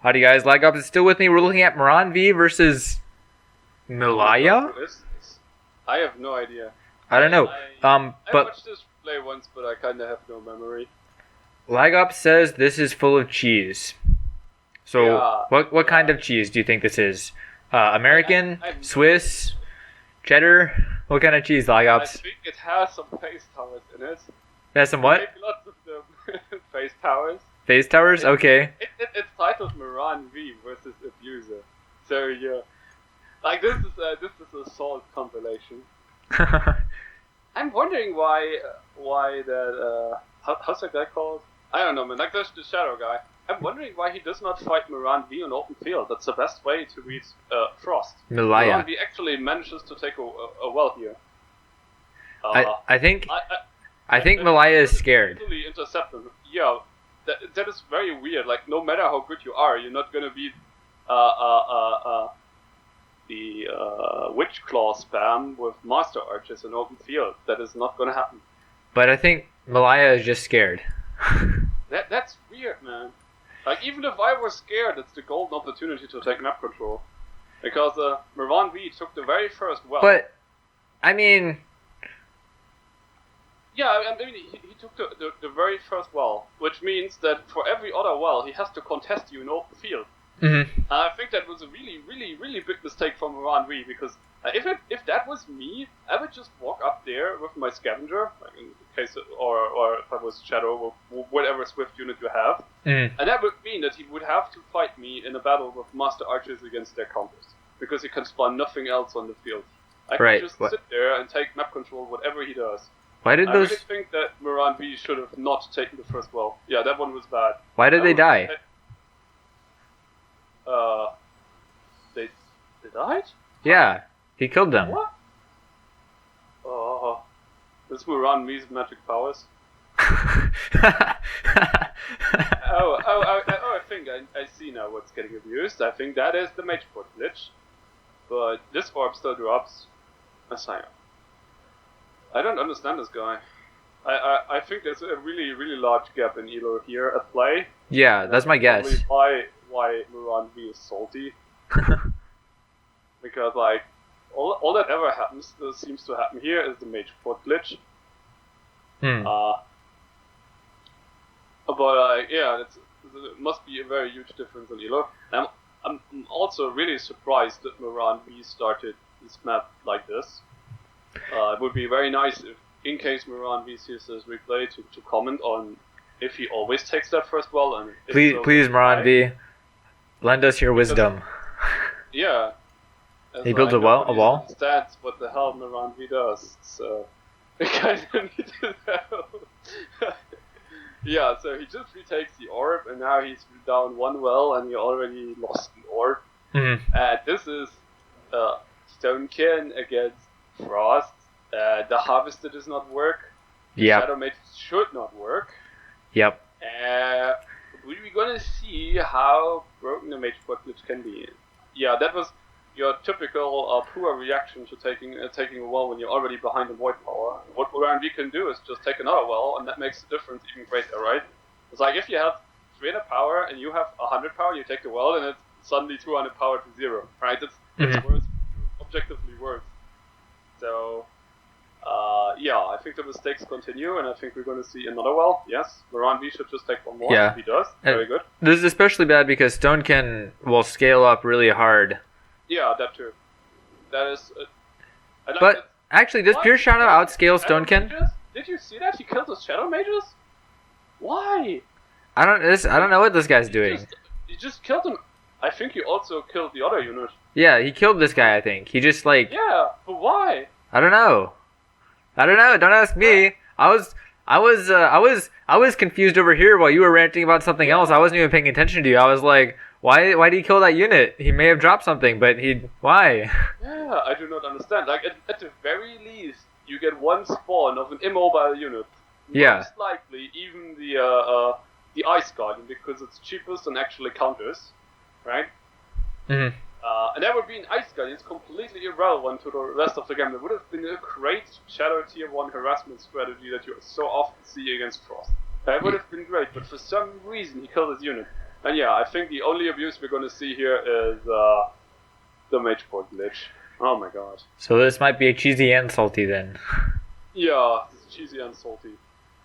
Howdy guys, LagOps is still with me. We're looking at MaranV versus Milaya? I have no idea. I don't know. I But watched this play once, but I kinda have no memory. LagOps says this is full of cheese. So Yeah, what kind of cheese do you think this is? American, I Swiss, cheddar? What kind of cheese, I LagOps? think it has some face towers in it. There's some what? Maybe lots of them. Face towers. Phase towers? Okay. It's titled MaranV versus Abuser. So yeah, like this is a Salt compilation. I'm wondering why that how's that guy called? I don't know, man. Like there's the Shadow guy. I'm wondering why he does not fight MaranV on open field. That's the best way to beat Frost. Milaya. MaranV actually manages to take a well here. I think Milaya is scared. Easily intercept them. Yeah, that is very weird. Like no matter how good you are, you're not gonna beat the Witch Claw spam with Master Archers in open field. That is not gonna happen. But I think Milaya is just scared. That's weird, man. Like even if I was scared, it's the golden opportunity to take map control, because MaranV took the very first well. But I mean, yeah, I mean he took the very first well, which means that for every other well he has to contest you in open field. mm-hmm. I think that was a really big mistake from MaranV, because if that was me, I would just walk up there with my scavenger, like in case, or if I was Shadow, or whatever Swift unit you have, and that would mean that he would have to fight me in a battle with Master Archers against their counters, because he can spawn nothing else on the field. I can just sit there and take map control, whatever he does. Why did I those? really think that MaranV should have not taken the first well. Yeah, that one was bad. Why did they die? They died? Yeah, he killed them. What? This MaranV's magic powers. I think I see now what's getting abused. I think that is the Mage port glitch. But this orb still drops Messiah. I don't understand this guy. I think there's a really large gap in Elo here at play. Yeah, that's my guess. Why MaranV is salty. Because like all that ever happens seems to happen here is the Mage port glitch. But yeah, it must be a very huge difference in Elo. I'm also really surprised that MaranV started this map like this. It would be very nice if, in case MaranV sees this replay, to comment on if he always takes that first well, and please, MaranV, lend us your wisdom. Yeah. He built a wall. Understands what the hell MaranV does, so I kind of need to know. Yeah, so he just retakes the orb, and now he's down one well, and he already lost the orb. This is Stonekin against Frost. The Harvester does not work. Yeah. Shadow Mage should not work. Yep. We're gonna see how broken the Mage port glitch can be. Yeah, that was your typical poor reaction to taking a well when you're already behind the void power. What MaranV can do is just take another well, and that makes the difference even greater, right? It's like if you have 300 power and you have 100 power, you take the well, and it's suddenly 200 power to 0, right? It's worse, objectively worse. So, yeah, I think the mistakes continue, and I think we're going to see another well. Yes, MaranV should just take one more. Yeah. If he does, very good. This is especially bad because Stonekin will scale up really hard. Yeah, that too. That is. But actually, does Pure Shadow outscale Stonekin? Did you see that? He killed the Shadow Mages? Why? I don't know what this guy's doing. He just killed him. I think he also killed the other unit. Yeah, he killed this guy. I think he just like. Yeah, but why? I don't know. Don't ask me. I was confused over here while you were ranting about something else. I wasn't even paying attention to you. I was like, why did he kill that unit? He may have dropped something, but why? Yeah, I do not understand. Like at the very least, you get one spawn of an immobile unit. Yeah. Most likely, even the Ice Guardian, because it's cheapest and actually counters, right? Mm-hmm. And that would be an Ice Guardian. It's completely irrelevant to the rest of the game. That would have been a great Shadow Tier 1 harassment strategy that you so often see against Frost. That would have been great, but for some reason he killed his unit. And yeah, I think the only abuse we're going to see here is the Mage port glitch. Oh my god. So this might be a cheesy and salty then. Yeah, it's cheesy and salty.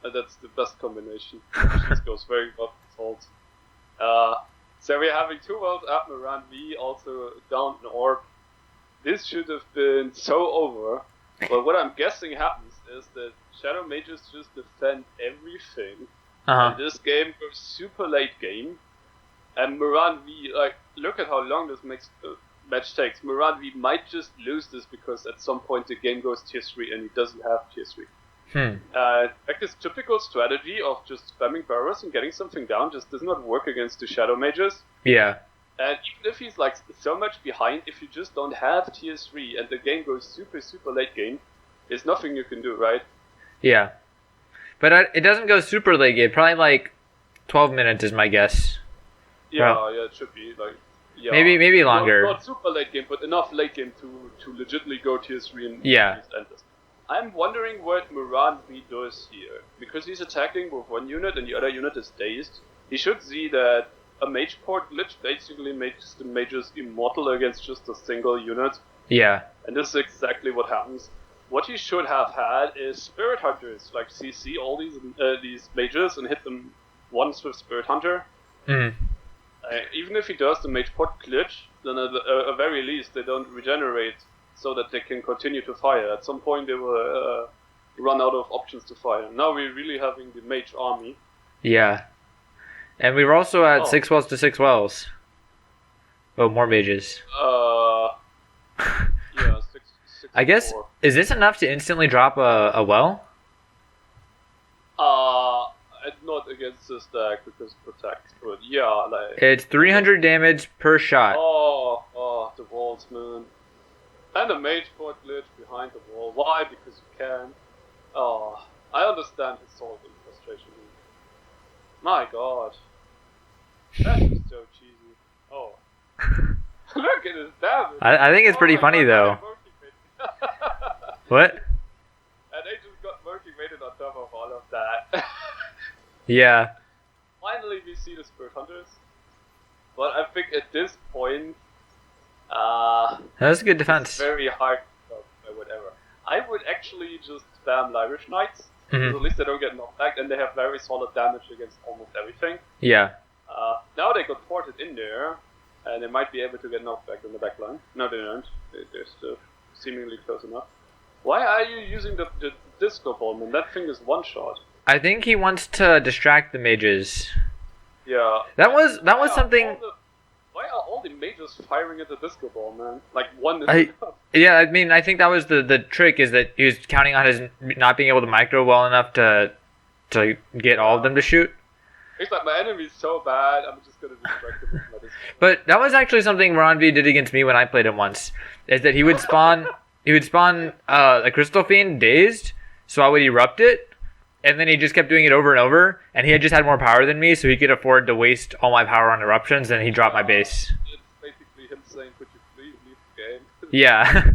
And that's the best combination. Cheese goes very well with salt. So we're having 2 worlds at MaranV, also down in Orb. This should have been so over. But what I'm guessing happens is that Shadow Mages just defend everything. And this game goes super late game. And MaranV, like, look at how long this match takes. MaranV might just lose this because at some point the game goes tier 3 and he doesn't have tier 3. Like this typical strategy of just spamming burrows and getting something down just does not work against the Shadow Mages. Yeah. And even if he's like so much behind, if you just don't have tier 3 and the game goes super, super late game, there's nothing you can do, right? Yeah. But it doesn't go super late game. Probably like 12 minutes is my guess. Yeah, Well, yeah, it should be like. Yeah, maybe longer. Not super late game, but enough late game to legitimately go tier 3 and Yeah. end this. I'm wondering what MaranV does here. Because he's attacking with one unit and the other unit is dazed. He should see that a mage port glitch basically makes the mages immortal against just a single unit. Yeah. And this is exactly what happens. What he should have had is Spirit Hunters, like CC all these mages and hit them once with Spirit Hunter. Even if he does the mage port glitch, then at the very least they don't regenerate so that they can continue to fire. At some point they will run out of options to fire. Now we're really having the mage army. Yeah. And we were also at 6 wells to 6 wells. Oh, more mages. Yeah, 6 I guess, 4. is this enough to instantly drop a well? Not against this deck because protect, but yeah, like. It's 300 damage per shot. Oh, the walls, man. And the mage port glitch behind the wall. Why? Because you can. Oh, I understand his salt and frustration. My god. That is so cheesy. Oh. Look at his damage. I think it's pretty funny though. What? And they just got motivated on top of all of that. Yeah. Finally we see the Spirit Hunters. But I think at this point, That's a good it's defense. very hard to stop by whatever. I would actually just spam Irish Knights, because at least they don't get knocked back, and they have very solid damage against almost everything. Yeah. Now they got ported in there, and they might be able to get knocked back in the back line. No, they don't. They're still seemingly close enough. Why are you using the disco ball, man? That thing is one shot. I think he wants to distract the mages. Yeah. That was something. Why are all the mages firing at the disco ball, man? Like one is enough. Yeah, I mean, I think that was the trick, is that he was counting on his not being able to micro well enough to get all of them to shoot. It's like, my enemy's so bad, I'm just gonna distract him with my disco ball. But that was actually something MaranV did against me when I played him once. Is that he would spawn a Crystal Fiend dazed, so I would erupt it, and then he just kept doing it over and over, and he had just had more power than me, so he could afford to waste all my power on eruptions, and he dropped my base. It's basically him saying, could you please leave the game? Yeah.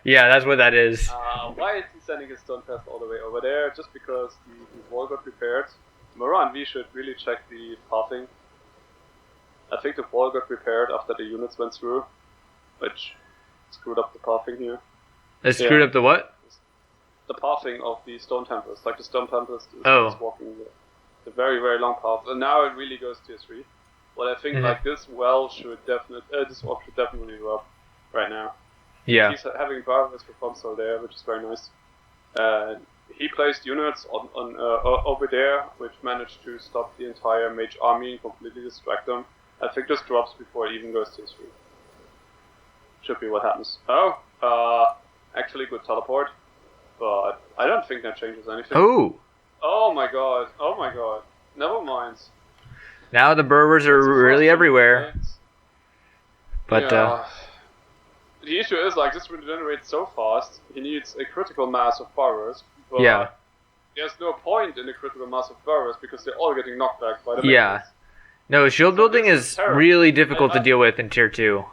Yeah, that's what that is. Why is he sending his stone fast all the way over there? Just because the wall got repaired. MaranV should really check the pathing. I think the wall got repaired after the units went through, which screwed up the pathing here. It screwed up the what? The pathing of the Stone Tempest. Like the Stone Tempest is walking the very, very long path, and now it really goes tier 3. But I think like this orb should definitely drop right now. Yeah. He's having barriers for console there, which is very nice. He placed units on over there, which managed to stop the entire mage army and completely distract them. I think this drops before it even goes to 3. Should be what happens. Actually good teleport, but I don't think that changes anything. Oh my god, never mind. Now the Berbers are really everywhere. But yeah. The issue is, like, this regenerates so fast, he needs a critical mass of burrows, but there's no point in the critical mass of burrows because they're all getting knocked back by the mages. No, shield building is really difficult to deal with in tier 2.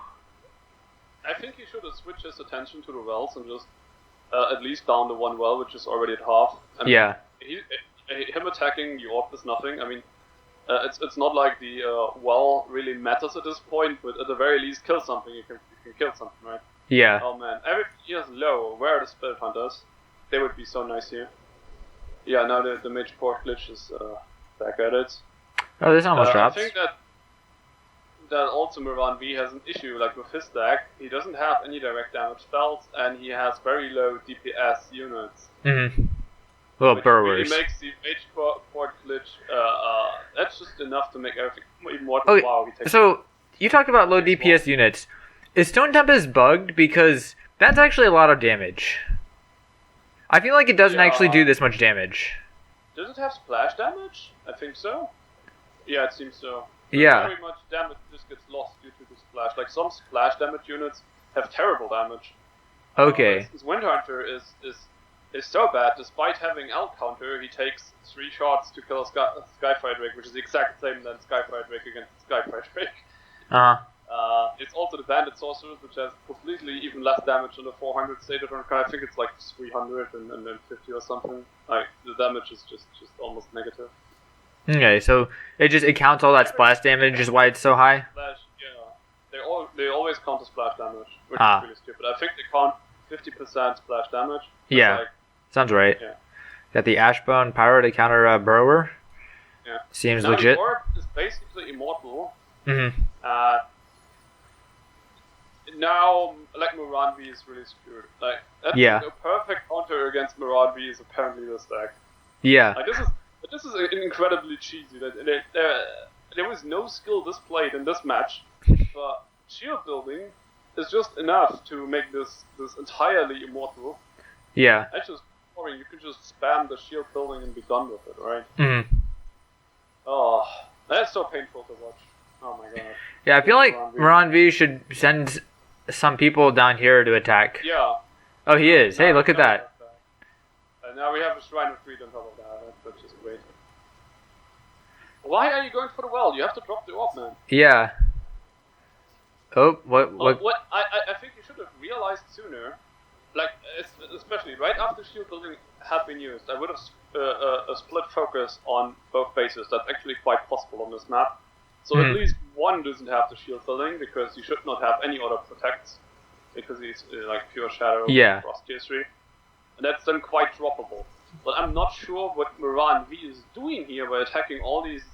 I think he should have switched his attention to the wells and just at least down the one well, which is already at half. I mean, him attacking the orb is nothing. I mean, It's not like the well really matters at this point, but at the very least, kill something. You can kill something, right? Yeah. Oh man, everything here is low. Where are the Spirit Hunters? They would be so nice here. Yeah, now the Mage port glitch is back at it. Oh, this almost drops. I think that also MaranV has an issue, like with his deck. He doesn't have any direct damage spells, and he has very low DPS units. Mm-hmm. Little which burrowers. really makes the Mage port glitch. That's just enough to make everything even more. Okay, wow, he takes so you talked about low DPS units. Is Stone Tempest bugged? Because that's actually a lot of damage. I feel like it doesn't actually do this much damage. Does it have splash damage? I think so. Yeah, it seems so. Yeah. Very much damage just gets lost due to the splash. Like some splash damage units have terrible damage. Okay. This Wind Hunter is so bad. Despite having L counter, he takes 3 shots to kill a Skyfire Drake, which is the exact same than Skyfire Drake against Skyfire Drake. Uh-huh. It's also the Bandit Sorcerers, which has completely even less damage than the 400 stated on card. I think it's like 350 or something. Like the damage is just almost negative. Okay, so it counts all that splash damage, is why it's so high. Splash, yeah. They always count the splash damage, which Ah. is really stupid. I think they count 50% splash damage. Yeah. Like, Sounds right. Yeah. Got the Ashbone Pyro to counter Burrower. Yeah. Seems now legit. The orb is basically immortal. Mm-hmm. Now, like MaranV is really screwed. Like that's a perfect counter against MaranV is apparently this deck. Yeah. Like this is incredibly cheesy. There was no skill displayed in this match, but shield building is just enough to make this entirely immortal. Yeah. That's just boring. You can just spam the shield building and be done with it, right? Mm-hmm. Oh, that's so painful to watch. Oh my god. Yeah, I feel like MaranV should send some people down here to attack. Yeah. Oh, he is. Hey, look at that. And now we have a Shrine of Greed on top of that. That's just great. Why are you going for the well? You have to drop the orb, man. Yeah. Oh, what? I think you should have realized sooner. Like, especially right after shield building had been used, I would have a split focus on both bases. That's actually quite possible on this map. So at least one doesn't have the shield building, because you should not have any other protects, because he's like pure shadow, frost tier 3. And that's then quite droppable. But I'm not sure what MaranV is doing here by attacking all these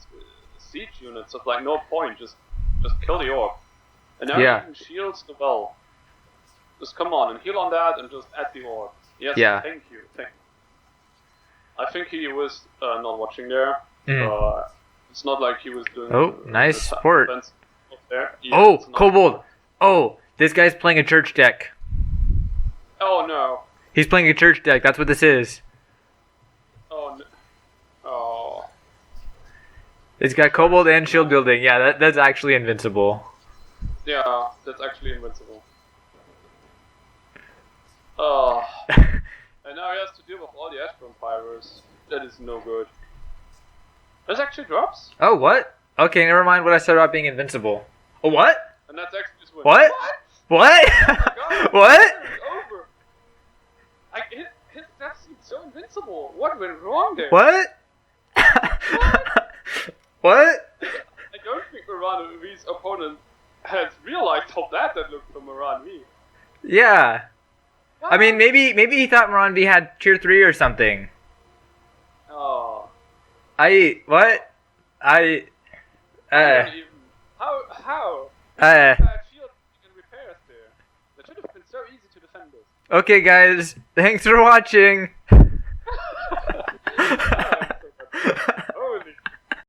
siege units of like no point, just kill the orb. And now he even shields the well. Just come on and heal on that and just add the orb. Yes, thank you. I think he was not watching there. It's not like he was doing. Oh, nice support. There. Yeah, oh, Kobold. Oh, this guy's playing a church deck. Oh no. He's playing a church deck. That's what this is. Oh no. Oh. It's got Kobold and shield building. Yeah, that's actually invincible. Yeah, that's actually invincible. Oh. And now he has to deal with all the Ashburn Pyros. That is no good. This actually drops? Oh, what? Okay, never mind what I said about being invincible. Oh, what? And that's actually just What? What? Oh my god. What? It's over. His death seemed so invincible. What went wrong there? What? What? I don't think MaranV's opponent has realized how bad that looked for MaranV. Yeah. What? I mean, maybe he thought MaranV had tier 3 or something. Oh. What? How? How? Shield and repairs there. That should have been so easy to defend this. Okay, guys. Thanks for watching.